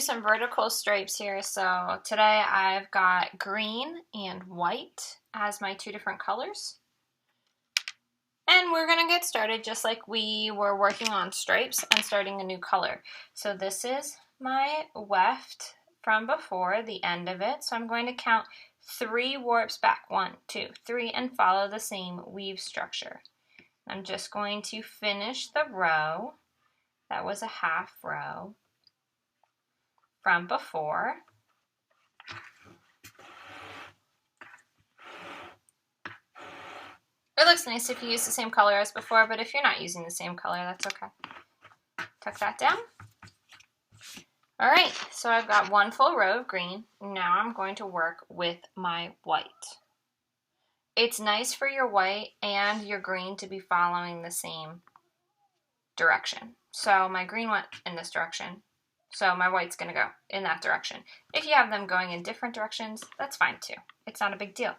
do some vertical stripes here. So today I've got green and white as my two different colors. And we're gonna get started just like we were working on stripes and starting a new color. So this is my weft from before, the end of it. So I'm going to count 3 warps back, 1, 2, 3, and follow the same weave structure. I'm just going to finish the row. That was a half row from before. It looks nice if you use the same color as before, but if you're not using the same color, that's okay. Tuck that down. All right, so I've got 1 full row of green. Now I'm going to work with my white. It's nice for your white and your green to be following the same direction. So my green went in this direction, so my white's gonna go in that direction. If you have them going in different directions, that's fine too. It's not a big deal.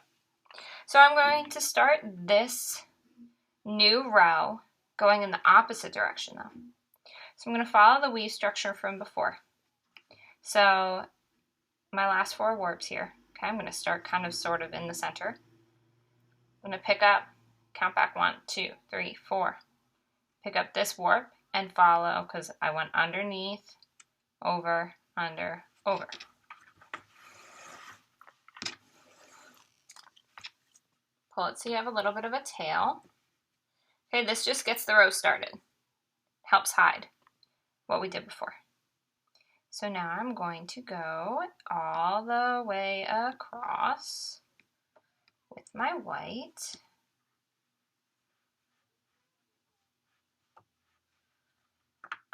So I'm going to start this new row going in the opposite direction though. So I'm going to follow the weave structure from before. So my last 4 warps here. Okay, I'm going to start kind of sort of in the center. I'm going to pick up, count back 1, 2, 3, 4. Pick up this warp and follow because I went underneath, over, under, over. Pull it so you have a little bit of a tail. Okay, this just gets the row started. Helps hide what we did before. So now I'm going to go all the way across with my white.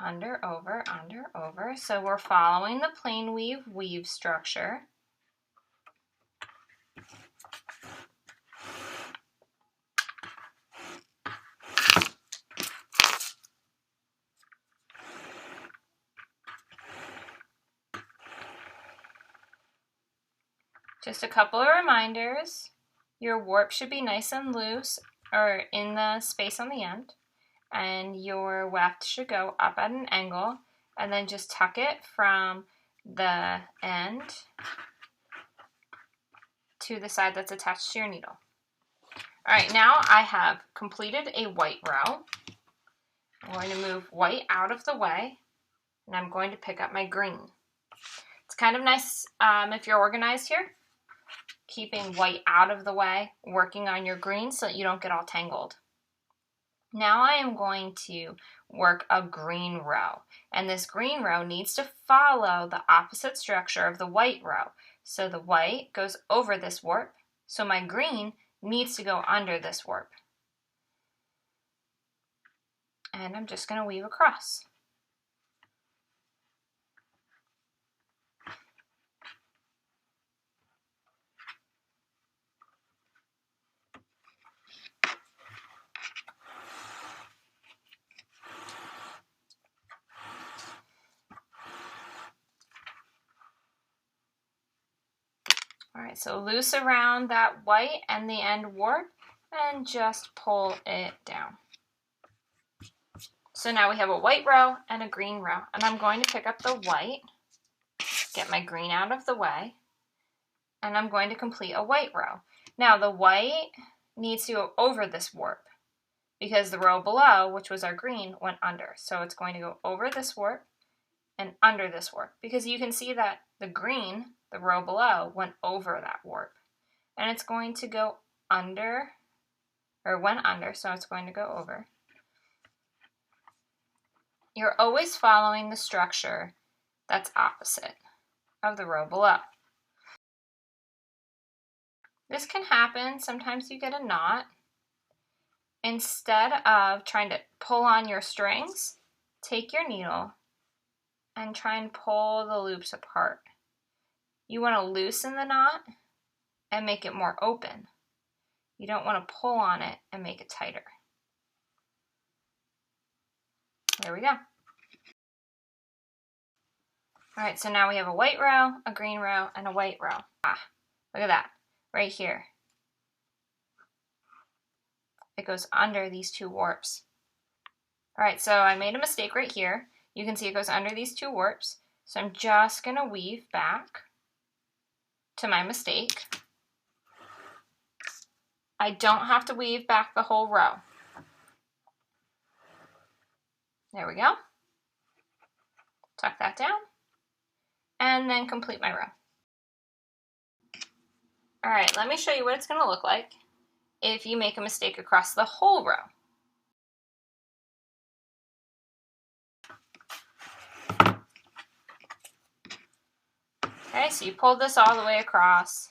Under, over, under, over. So we're following the plain weave structure. Just a couple of reminders. Your warp should be nice and loose or in the space on the end. And your weft should go up at an angle. And then just tuck it from the end to the side that's attached to your needle. All right, now I have completed a white row. I'm going to move white out of the way. And I'm going to pick up my green. It's kind of nice if you're organized here, keeping white out of the way, working on your green so that you don't get all tangled. Now I am going to work a green row, and this green row needs to follow the opposite structure of the white row. So the white goes over this warp, so my green needs to go under this warp. And I'm just going to weave across. All right, so loose around that white and the end warp and just pull it down. So now we have a white row and a green row, and I'm going to pick up the white, get my green out of the way, and I'm going to complete a white row. Now the white needs to go over this warp because the row below, which was our green, went under. So it's going to go over this warp and under this warp because you can see that the green, the row below, went over that warp. And it's going to go under, or went under, so it's going to go over. You're always following the structure that's opposite of the row below. This can happen. Sometimes you get a knot. Instead of trying to pull on your strings, take your needle and try and pull the loops apart. You want to loosen the knot and make it more open. You don't want to pull on it and make it tighter. There we go. All right, so now we have a white row, a green row, and a white row. Look at that, right here. It goes under these 2 warps. All right, so I made a mistake right here. You can see it goes under these 2 warps. So I'm just going to weave back to my mistake. I don't have to weave back the whole row. There we go. Tuck that down, and then complete my row. All right, let me show you what it's going to look like if you make a mistake across the whole row. Okay, so you pull this all the way across,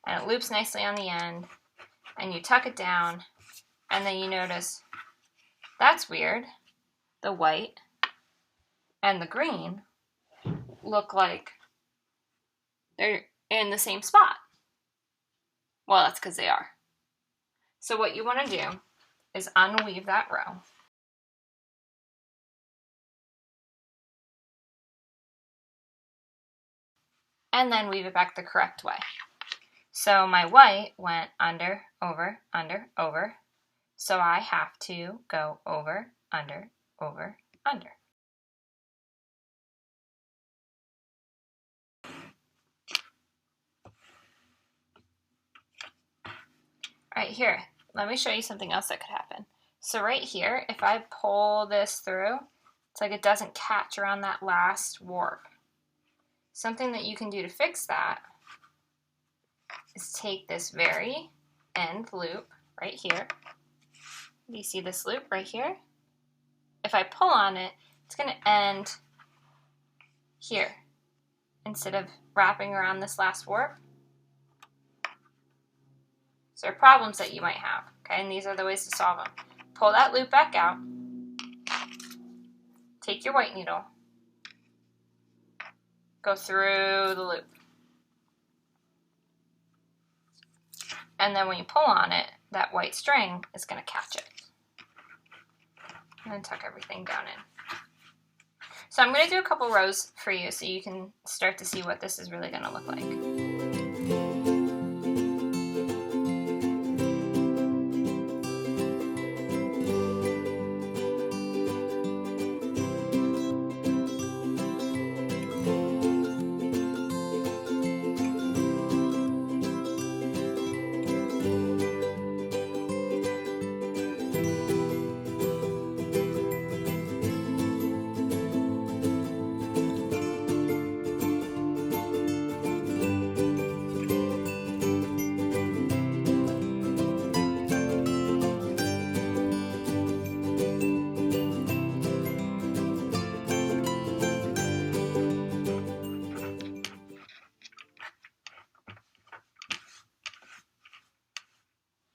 and it loops nicely on the end, and you tuck it down, and then you notice, that's weird, the white and the green look like they're in the same spot. Well, that's because they are. So what you want to do is unweave that row. And then weave it back the correct way. So my white went under, over, under, over. So I have to go over, under, over, under. All right, here, let me show you something else that could happen. So right here, if I pull this through, it's like it doesn't catch around that last warp. Something that you can do to fix that is take this very end loop right here. Do you see this loop right here? If I pull on it, it's going to end here instead of wrapping around this last warp. So there are problems that you might have, okay? And these are the ways to solve them. Pull that loop back out. Take your white needle. Go through the loop. And then when you pull on it, that white string is going to catch it. And then tuck everything down in. So I'm going to do a couple rows for you so you can start to see what this is really going to look like.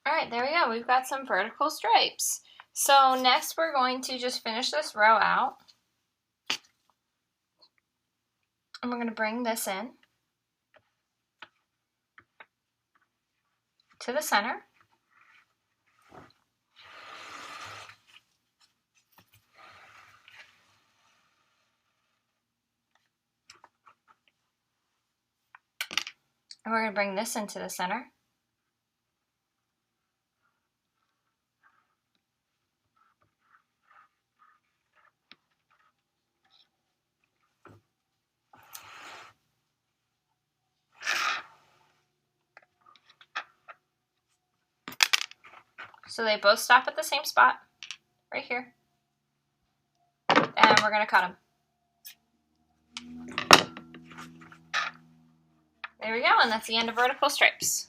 Alright, there we go. We've got some vertical stripes. So next we're going to just finish this row out. And we're going to bring this in to the center. And we're going to bring this into the center. So they both stop at the same spot, right here. And we're going to cut them. There we go, and that's the end of vertical stripes.